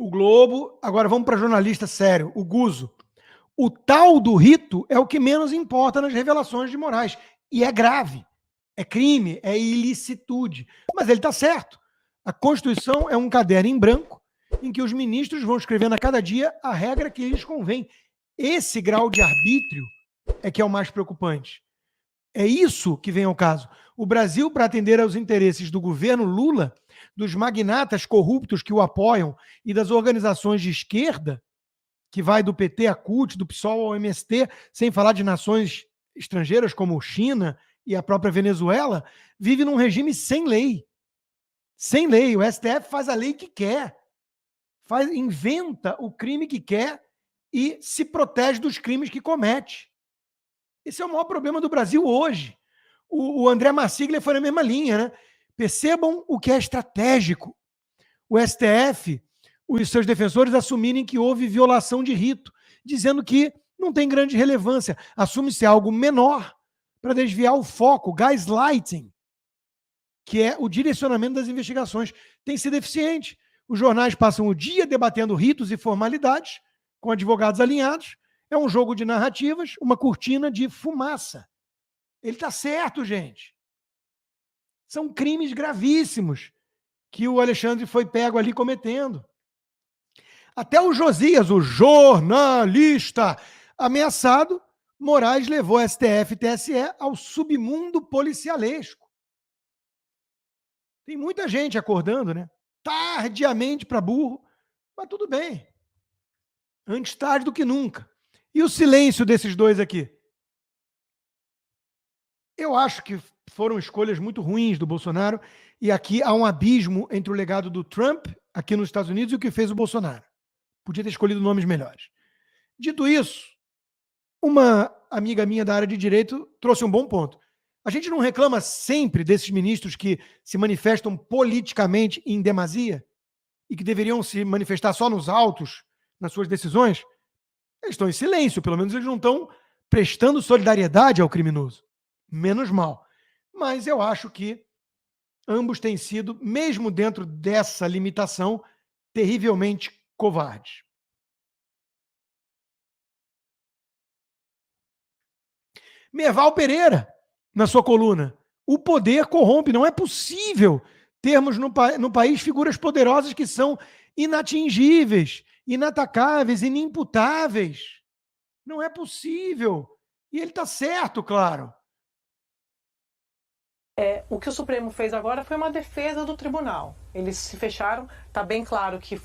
O Globo. Agora vamos para jornalista sério, o Guzo. O tal do rito é o que menos importa nas revelações de Moraes. E é grave. É crime, é ilicitude. Mas ele está certo. A Constituição é um caderno em branco em que os ministros vão escrevendo a cada dia a regra que lhes convém. Esse grau de arbítrio é que é o mais preocupante. É isso que vem ao caso. O Brasil, para atender aos interesses do governo Lula, dos magnatas corruptos que o apoiam e das organizações de esquerda, que vai do PT à CUT, do PSOL ao MST, sem falar de nações estrangeiras como China e a própria Venezuela, vive num regime sem lei. Sem lei. O STF faz a lei que quer. Inventa o crime que quer e se protege dos crimes que comete. Esse é o maior problema do Brasil hoje. O André Marsiglia foi na mesma linha, né? Percebam o que é estratégico. O STF, os seus defensores assumirem que houve violação de rito, dizendo que não tem grande relevância. Assume-se algo menor para desviar o foco, gaslighting, que é o direcionamento das investigações. Tem sido eficiente. Os jornais passam o dia debatendo ritos e formalidades, com advogados alinhados. É um jogo de narrativas, uma cortina de fumaça. Ele está certo, gente. São crimes gravíssimos que o Alexandre foi pego ali cometendo. Até o Josias, o jornalista ameaçado, Moraes levou STF e TSE ao submundo policialesco. Tem muita gente acordando, né? Tardiamente para burro, mas tudo bem. Antes tarde do que nunca. E o silêncio desses dois aqui? Eu acho que foram escolhas muito ruins do Bolsonaro e aqui há um abismo entre o legado do Trump aqui nos Estados Unidos e o que fez o Bolsonaro. Podia ter escolhido nomes melhores. Dito isso, uma amiga minha da área de direito trouxe um bom ponto. A gente não reclama sempre desses ministros que se manifestam politicamente em demasia e que deveriam se manifestar só nos autos, nas suas decisões? Eles estão em silêncio, pelo menos eles não estão prestando solidariedade ao criminoso. Menos mal. Mas eu acho que ambos têm sido, mesmo dentro dessa limitação, terrivelmente covardes. Merval Pereira, na sua coluna, o poder corrompe. Não é possível termos no país figuras poderosas que são inatingíveis, inatacáveis, inimputáveis. Não é possível. E ele está certo, claro. O que o Supremo fez agora foi uma defesa do tribunal. Eles se fecharam, está bem claro que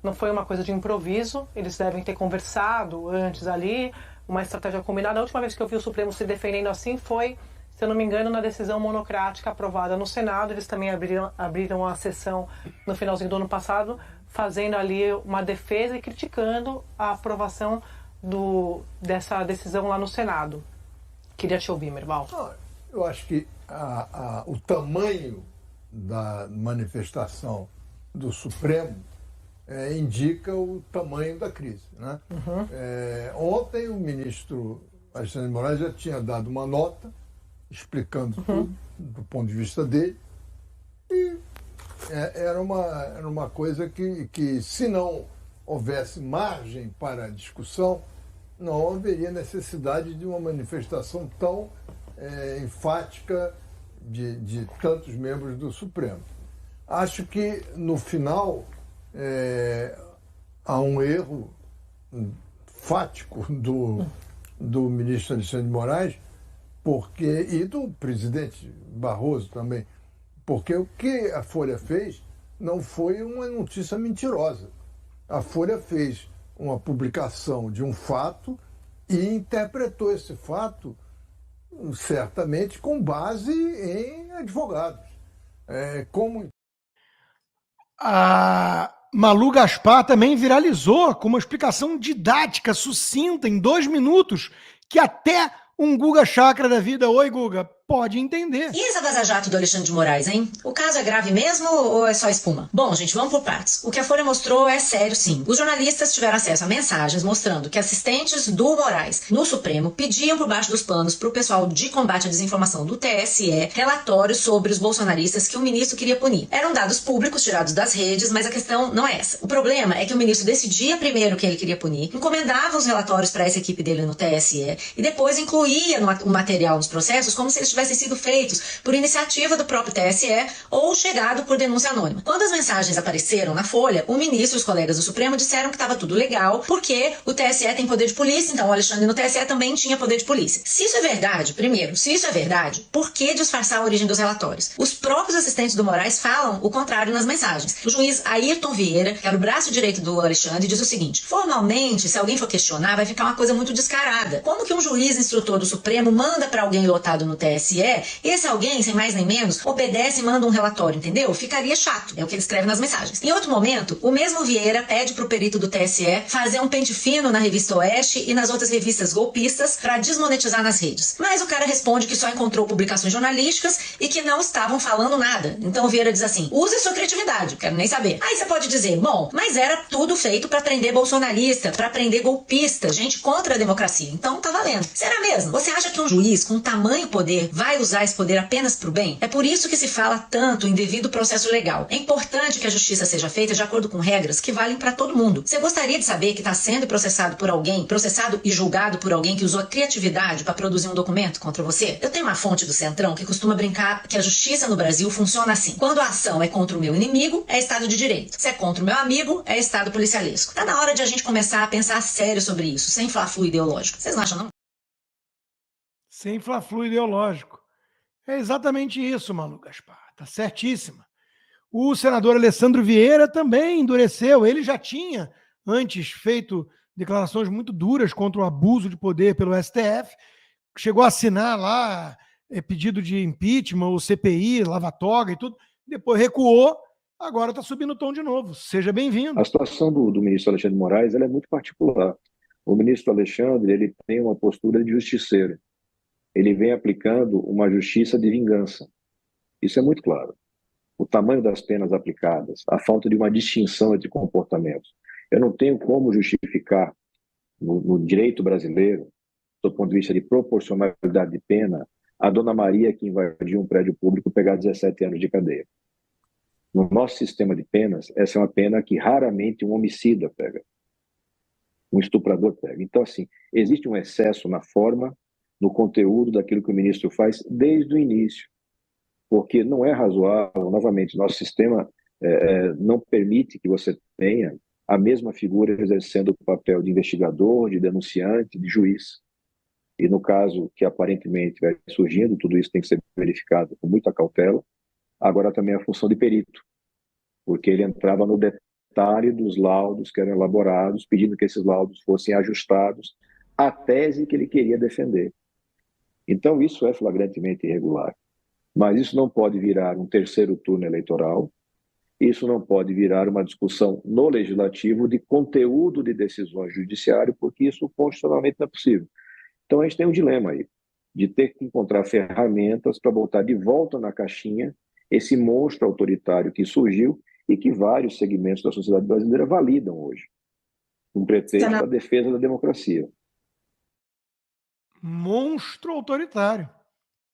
não foi uma coisa de improviso, eles devem ter conversado antes ali, uma estratégia combinada. A última vez que eu vi o Supremo se defendendo assim foi, se eu não me engano, na decisão monocrática aprovada no Senado. Eles também abriram a sessão no finalzinho do ano passado, fazendo ali uma defesa e criticando a aprovação dessa decisão lá no Senado. Queria te ouvir, Merval. Eu acho que o tamanho da manifestação do Supremo indica o tamanho da crise, né? Ontem o ministro Alexandre de Moraes já tinha dado uma nota explicando tudo do ponto de vista dele e era uma coisa que se não houvesse margem para discussão, não haveria necessidade de uma manifestação tão enfática de tantos membros do Supremo. Acho que, no final, há um erro fático do ministro Alexandre de Moraes e do presidente Barroso também, porque o que a Folha fez não foi uma notícia mentirosa. A Folha fez uma publicação de um fato e interpretou esse fato certamente com base em advogados. A Malu Gaspar também viralizou com uma explicação didática, sucinta, em 2 minutos, que até um Guga Chakra da vida, oi Guga, pode entender. E essa vaza-jato do Alexandre de Moraes, hein? O caso é grave mesmo ou é só espuma? Bom, gente, vamos por partes. O que a Folha mostrou é sério, sim. Os jornalistas tiveram acesso a mensagens mostrando que assistentes do Moraes no Supremo pediam por baixo dos panos para o pessoal de combate à desinformação do TSE relatórios sobre os bolsonaristas que o ministro queria punir. Eram dados públicos tirados das redes, mas a questão não é essa. O problema é que o ministro decidia primeiro quem ele queria punir, encomendava os relatórios para essa equipe dele no TSE e depois incluía o material nos processos como se eles tivessem sido feitos por iniciativa do próprio TSE ou chegado por denúncia anônima. Quando as mensagens apareceram na Folha, o ministro e os colegas do Supremo disseram que estava tudo legal, porque o TSE tem poder de polícia, então o Alexandre no TSE também tinha poder de polícia. Se isso é verdade, primeiro, se isso é verdade, por que disfarçar a origem dos relatórios? Os próprios assistentes do Moraes falam o contrário nas mensagens. O juiz Ayrton Vieira, que era o braço direito do Alexandre, diz o seguinte: formalmente, se alguém for questionar, vai ficar uma coisa muito descarada. Como que um juiz instrutor do Supremo manda para alguém lotado no TSE e esse alguém, sem mais nem menos, obedece e manda um relatório, entendeu? Ficaria chato. É o que ele escreve nas mensagens. Em outro momento, o mesmo Vieira pede pro perito do TSE fazer um pente fino na revista Oeste e nas outras revistas golpistas para desmonetizar nas redes. Mas o cara responde que só encontrou publicações jornalísticas e que não estavam falando nada. Então o Vieira diz assim: use sua criatividade, quero nem saber. Aí você pode dizer, bom, mas era tudo feito para prender bolsonarista, para prender golpista, gente contra a democracia. Então tá valendo. Será mesmo? Você acha que um juiz com tamanho poder vai usar esse poder apenas pro bem? É por isso que se fala tanto em devido processo legal. É importante que a justiça seja feita de acordo com regras que valem para todo mundo. Você gostaria de saber que está sendo processado por alguém, processado e julgado por alguém que usou a criatividade para produzir um documento contra você? Eu tenho uma fonte do Centrão que costuma brincar que a justiça no Brasil funciona assim: quando a ação é contra o meu inimigo, é Estado de Direito. Se é contra o meu amigo, é Estado policialesco. Tá na hora de a gente começar a pensar sério sobre isso, sem fla-flu ideológico. Vocês não acham, não? Sem fla-flu ideológico. É exatamente isso, Malu Gaspar. Tá certíssima. O senador Alessandro Vieira também endureceu. Ele já tinha antes feito declarações muito duras contra o abuso de poder pelo STF. Chegou a assinar lá pedido de impeachment, o CPI, lava-toga e tudo. Depois recuou. Agora está subindo o tom de novo. Seja bem-vindo. A situação do ministro Alexandre de Moraes ela é muito particular. O ministro Alexandre ele tem uma postura de justiceiro. Ele vem aplicando uma justiça de vingança. Isso é muito claro. O tamanho das penas aplicadas, a falta de uma distinção entre comportamentos. Eu não tenho como justificar no direito brasileiro, do ponto de vista de proporcionalidade de pena, a dona Maria que invadiu um prédio público pegar 17 anos de cadeia. No nosso sistema de penas, essa é uma pena que raramente um homicida pega, um estuprador pega. Então, assim, existe um excesso na forma, no conteúdo daquilo que o ministro faz desde o início, porque não é razoável, novamente, nosso sistema não permite que você tenha a mesma figura exercendo o papel de investigador, de denunciante, de juiz. E no caso que aparentemente vai surgindo, tudo isso tem que ser verificado com muita cautela, agora também a função de perito, porque ele entrava no detalhe dos laudos que eram elaborados, pedindo que esses laudos fossem ajustados à tese que ele queria defender. Então isso é flagrantemente irregular. Mas isso não pode virar um terceiro turno eleitoral, isso não pode virar uma discussão no legislativo de conteúdo de decisões judiciárias, porque isso constitucionalmente não é possível. Então a gente tem um dilema aí, de ter que encontrar ferramentas para botar de volta na caixinha esse monstro autoritário que surgiu e que vários segmentos da sociedade brasileira validam hoje, um pretexto da defesa da democracia. Monstro autoritário.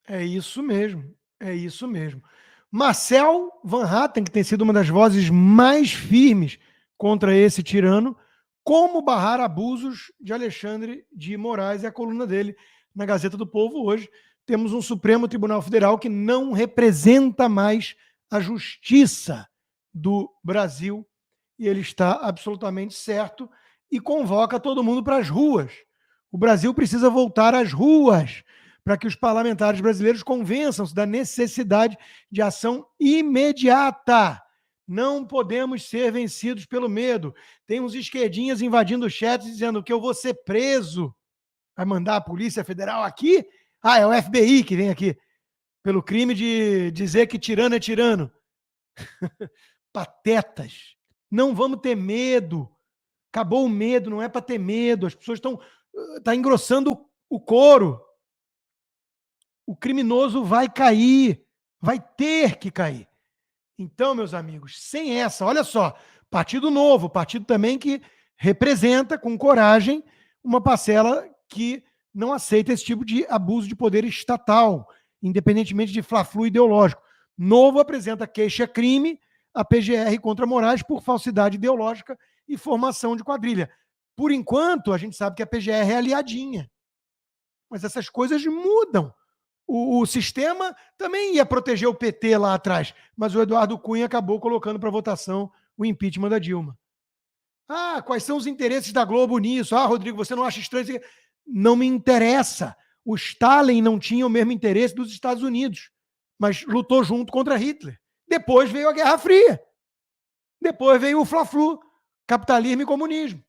É isso mesmo. É isso mesmo. Marcel Van Hatten, que tem sido uma das vozes mais firmes contra esse tirano, como barrar abusos de Alexandre de Moraes, e a coluna dele na Gazeta do Povo hoje. Temos um Supremo Tribunal Federal que não representa mais a justiça do Brasil, e ele está absolutamente certo e convoca todo mundo para as ruas. O Brasil precisa voltar às ruas para que os parlamentares brasileiros convençam-se da necessidade de ação imediata. Não podemos ser vencidos pelo medo. Tem uns esquerdinhas invadindo o chat dizendo que eu vou ser preso. Vai mandar a Polícia Federal aqui? Ah, é o FBI que vem aqui. Pelo crime de dizer que tirano é tirano. Patetas. Não vamos ter medo. Acabou o medo, não é para ter medo. As pessoas estão engrossando o couro. o criminoso vai cair, vai ter que cair. Então, meus amigos, sem essa, olha só, Partido Novo, partido também que representa com coragem uma parcela que não aceita esse tipo de abuso de poder estatal, independentemente de fla-flu ideológico. Novo apresenta queixa-crime a PGR contra Moraes por falsidade ideológica e formação de quadrilha. Por enquanto, a gente sabe que a PGR é aliadinha. Mas essas coisas mudam. O sistema também ia proteger o PT lá atrás, mas o Eduardo Cunha acabou colocando para votação o impeachment da Dilma. Ah, quais são os interesses da Globo nisso? Ah, Rodrigo, você não acha estranho? Não me interessa. O Stalin não tinha o mesmo interesse dos Estados Unidos, mas lutou junto contra Hitler. Depois veio a Guerra Fria. Depois veio o fla-flu, capitalismo e comunismo.